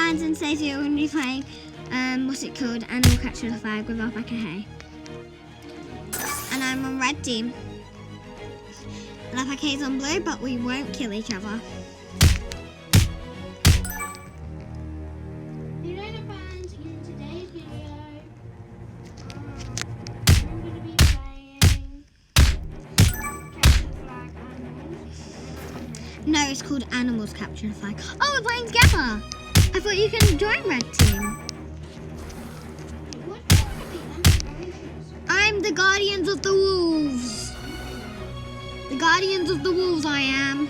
Pans and Stacey are going to be playing, what's it called? Animal Capture the Flag with Alpaca Hay. And I'm on red team. And Alpaca Hay's on blue, but we won't kill each other. No, it's called Animals Capture the Flag. Oh, we're playing together. I thought you can join red team. I'm the Guardians of the Wolves. The Guardians of the Wolves I am.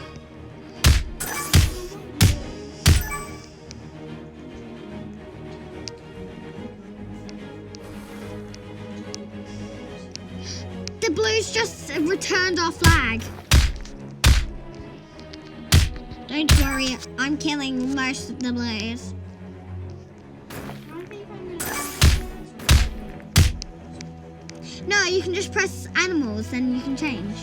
The Blues just returned our flag. Don't worry, I'm killing most of the Blues. No, you can just press animals, then you can change.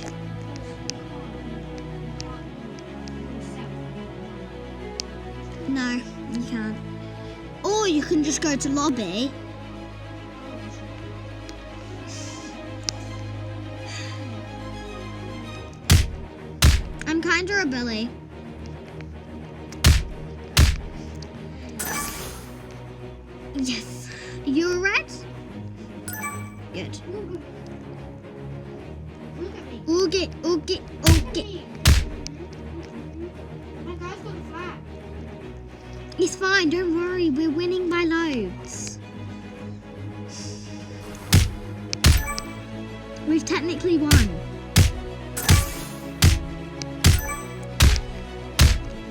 No, you can't. Or you can just go to lobby. I'm kinda a bully. Yes. You're red? Good. Okay. My guy's got the flag. It's fine, don't worry. We're winning by loads. We've technically won.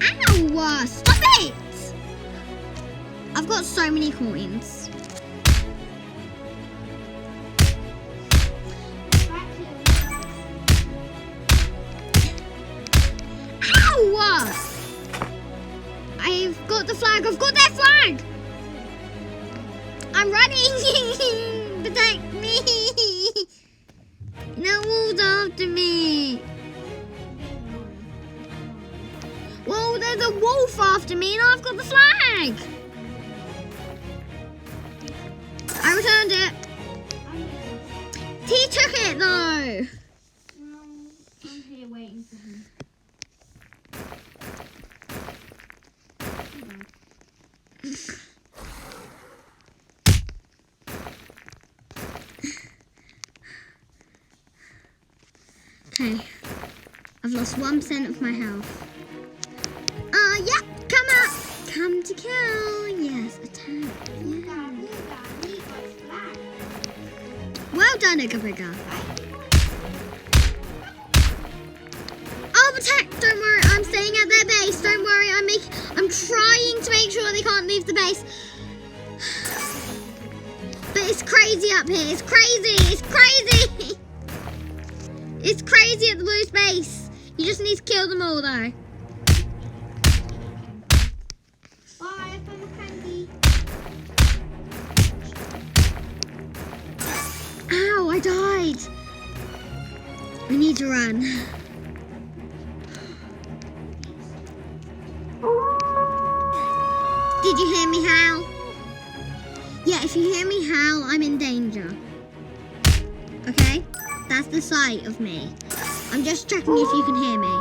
Ow! Stop it! I've got so many coins. Ow! I've got the flag. I've got their flag. I'm running. Protect me. No wolves after me. Whoa, there's a wolf after me and I've got the flag. I returned it. He took it though. I'm here waiting for him. Okay. I've lost 1% of my health. Yep, come up. Come to kill. Yes, attack. Yeah. Well done, Ugga. I'll attack. Don't worry, I'm staying at their base. Don't worry, I'm trying to make sure they can't leave the base. But it's crazy up here. It's crazy. It's crazy. It's crazy at the Blues base. You just need to kill them all, though. Bye, I'm a candy. Ow, I died. I need to run. Did you hear me howl? Yeah, if you hear me howl, I'm in danger. Okay? That's the sight of me. I'm just checking if you can hear me.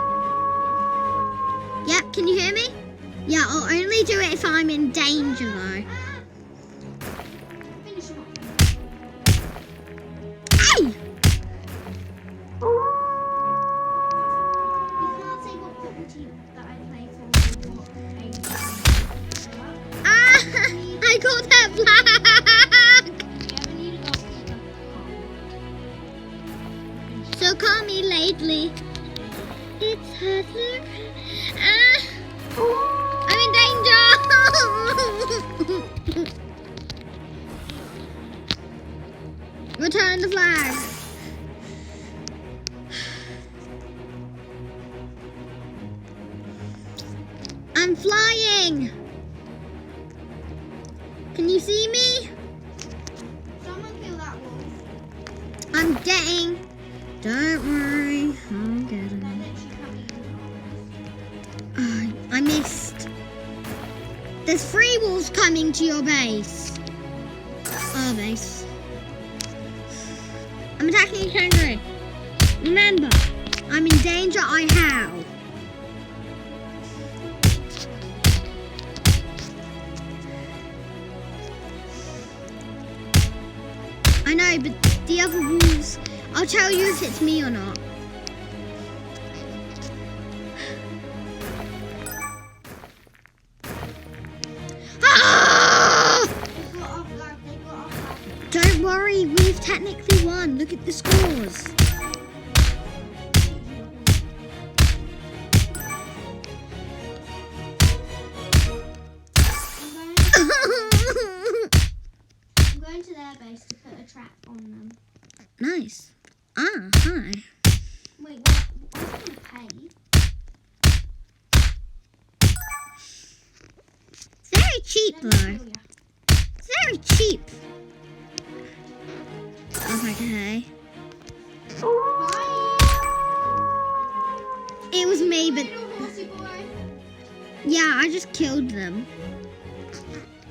Yep, can you hear me? Yeah, I'll only do it if I'm in danger, though. Finish him off. Hey! You can't say what football team that I play for. Ah! I got that flag! You ever need a goalkeeper? So call me lately. It's hard look. Ah! I'm in danger! Return the flag. I'm flying. Can you see me? Someone kill that wolf. I'm getting. Don't worry, I'll get They're him. literally coming. I missed. There's 3 wolves coming to your base. Our base. I'm attacking a kangaroo. Remember, I'm in danger, I howl. I know, but the other wolves, I'll tell you if it's me or not. Ah! They got off guard. They got off guard. Don't worry, we've technically won. Look at the scores. I'm going to their base to put a trap on them. Nice. Ah, hi. Wait, what? I was going to pay. Very cheap Let me though. kill ya. Very cheap. Okay. Bye. It was me, but Little horsey boy. yeah, I just killed them.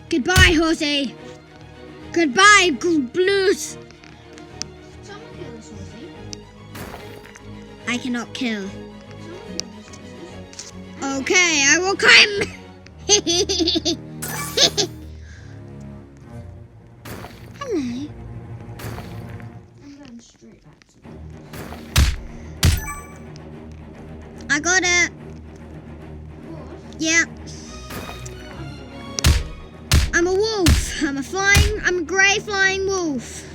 Goodbye, horsey. Goodbye, blues. Someone kill this horsey. I cannot kill. Someone kill this horsey. Okay, I will climb. Hello. I'm going straight back to them. I got it. Horse? Yeah. I'm a wolf. I'm a grey flying wolf.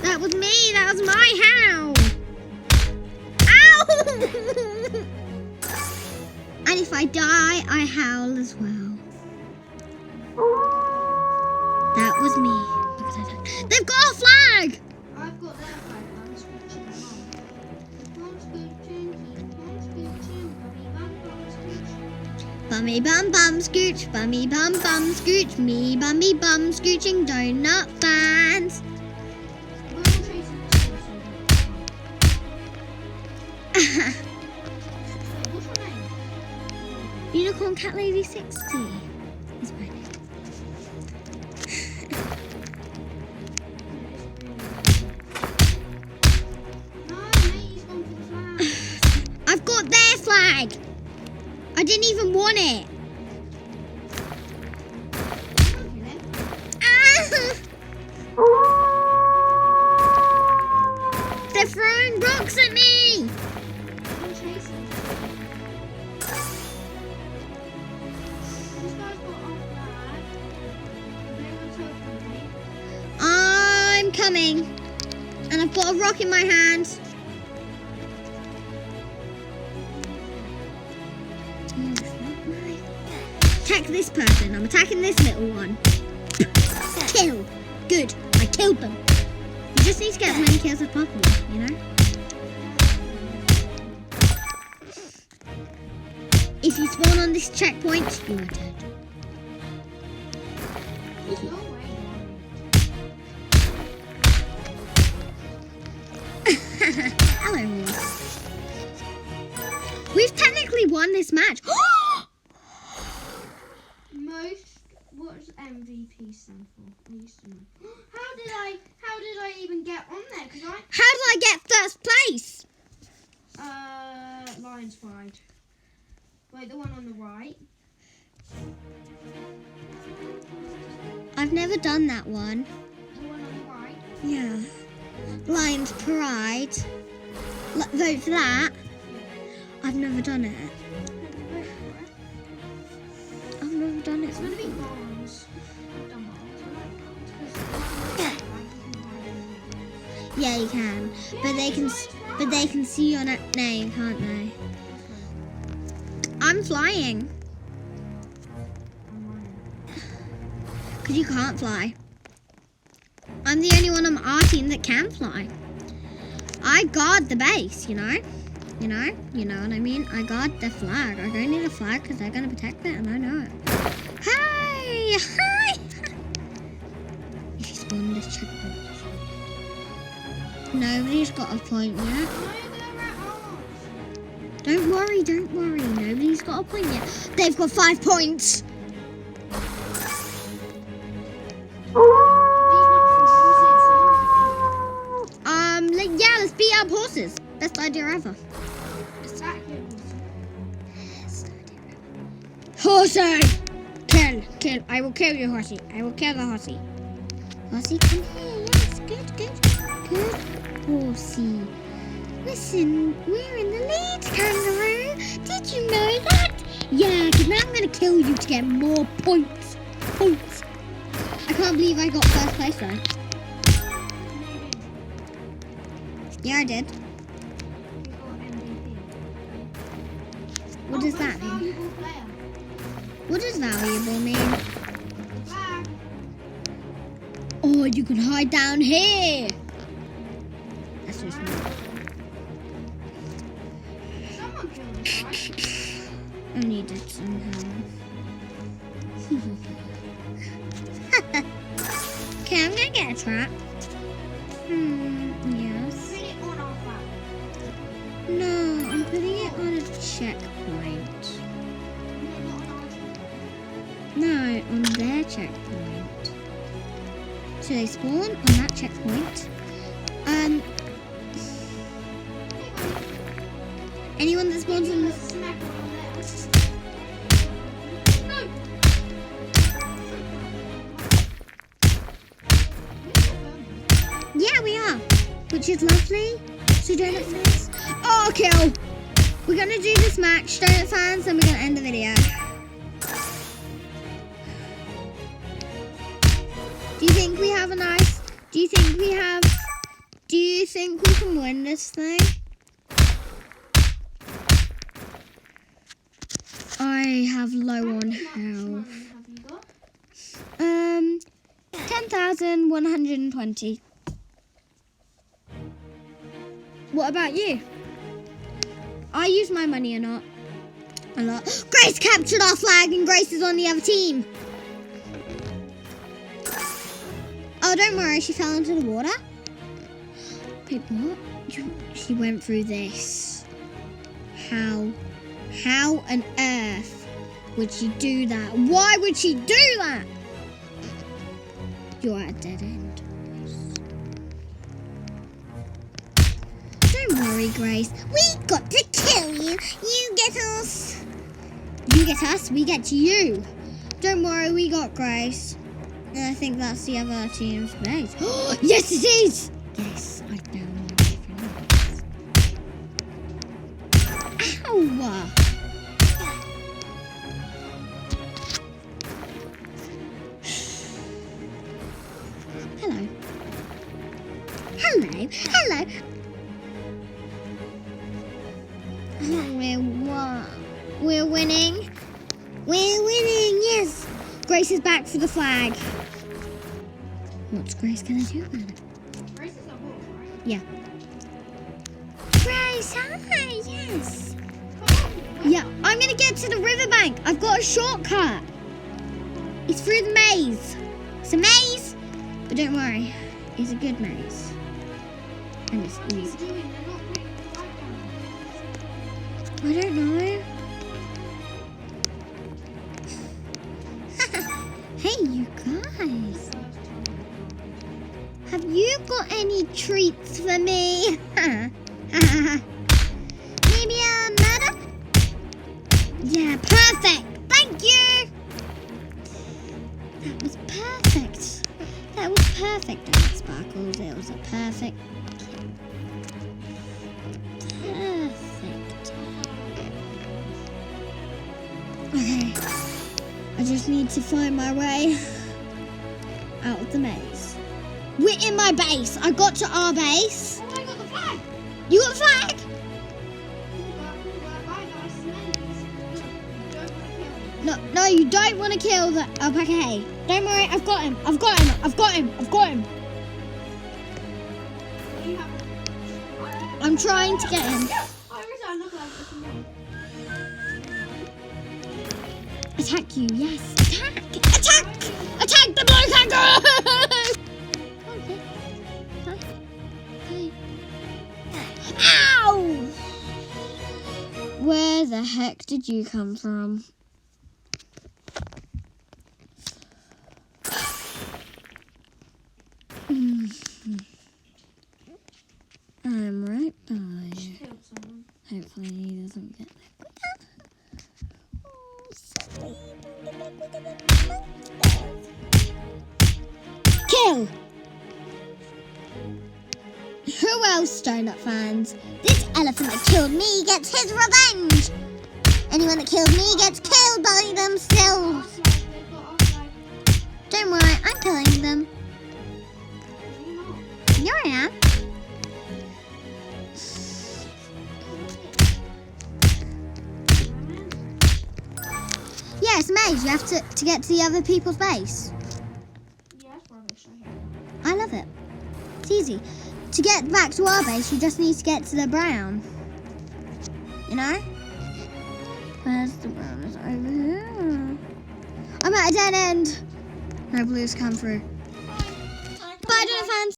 That was me. That was my howl. Ow! And if I die, I howl as well. That was me. They've got a flag. I've got their flag. I'm scooching along. Come scooching, keep on scooching. Bummy bum bum scooch. Bummy bum bum scooch. Me bummy bum scooching donut fans. We're all chasing this horsey. What's your name? Unicorn Cat Lady 60 is my name. No, mate, he's gone for the flag. I've got their flag. I didn't even want it. Kill him. Ah! They're throwing rocks at me. I'm chasing. This guy's got off flag. No one's helping me. I'm coming. And I've got a rock in my hand. Attack this person. I'm attacking this little one. Kill. Good. I killed them. You just need to get as many kills as possible, you know? If you spawn on this checkpoint, you are dead. There's no way. Hello, Wolf. We've technically won this match. What's MVP stand for? I used to know. How did I even get on there? Cause How did I get first place? Lion's Pride. Wait, the one on the right. I've never done that one. The one on the right. Yeah. Lion's Pride. Vote for that. I've never done it. I've never done it. It's gonna be bronze. I've done bronze. I like bronze. 'Cause Yeah, you can. But they can see your name, can't they? I'm flying. Because you can't fly. I'm the only one on our team that can fly. I guard the base, you know? You know what I mean? I guard the flag. I don't need a flag because they're going to protect it and I know it. Hi! Hi! If you spawn this checkpoint. Nobody's got a point yet. No, they're at ours. Don't worry, don't worry. Nobody's got a point yet. They've got 5 points. Yeah, let's beat up horses. Best idea ever. Exactly. Horsey! Kill. I will kill you, horsey. I will kill the horsey. Horsey, come here. Yes, good. Horsey. Listen, we're in the lead, kangaroo. Did you know that? Yeah, because now I'm going to kill you to get more points. I can't believe I got first place though. Yeah, I did. What does that mean? What does valuable mean? Oh, you can hide down here. That's just me. Someone killed us. I need it somehow. Okay, I'm gonna get a trap. Yes. Put it on our flag. No, I'm putting it on a checkpoint. No, on their checkpoint. So they spawn on that checkpoint. Anyone that spawns on this. Smack on there. Yeah, we are. Which is lovely. So donut fans. Oh, kill. We're gonna do this match, donut fans, and we're gonna end the video. Do you think we have a nice? Do you think we can win this thing? I have low on health. Have you got? 10,120. What about you? I use my money a lot. Grace captured our flag and Grace is on the other team. Oh, don't worry, she fell into the water. Wait, what? She went through this. How on earth would she do that? Why would she do that? You're at a dead end. Don't worry, Grace. We got to kill you. You get us. You get us, we get you. Don't worry, we got Grace. And I think that's the other team's base. Yes, it is! Yes, I found it. Ow! Hello. We're winning. We're winning, yes. Grace is back for the flag. What's Grace gonna do about it? Grace is a horse, right? Yeah. Grace, hi, yes. Yeah, I'm gonna get to the riverbank. I've got a shortcut. It's through the maze. It's a maze, but don't worry, it's a good maze. And it's easy. They're not putting the flag down. I don't know. Hey, you guys. Have you got any treats for me? Maybe a murder? Yeah, perfect. Thank you. That was perfect. That was perfect. And it sparkles. It was a perfect. Perfect. Okay. I just need to find my way out of the maze. We're in my base. I got to our base. Oh, I got the flag. You got the flag? Bye, guys. No, you don't want to kill the alpaca. Hey, don't worry. I've got him. I'm trying to get him. Attack you, yes. Attack the blue kangaroo! Okay. Hi. Where the heck did you come from? I'm right by you. Killed someone. Hopefully he doesn't get there quicker. Kill! Who else, Donut fans? This elephant that killed me gets his revenge! Anyone that killed me gets killed by themselves! Offside, they got offside. Don't worry, I'm killing them. No, you're not. Here I am. Yeah, it's a maze. You have to get to the other people's base. Yeah, that's rubbish. I hate I love it. It's easy. To get back to our base, you just need to get to the brown. You know? Where's the brown? It's over here. I'm at a dead end. No blues come through. that. Bye, Donut fans.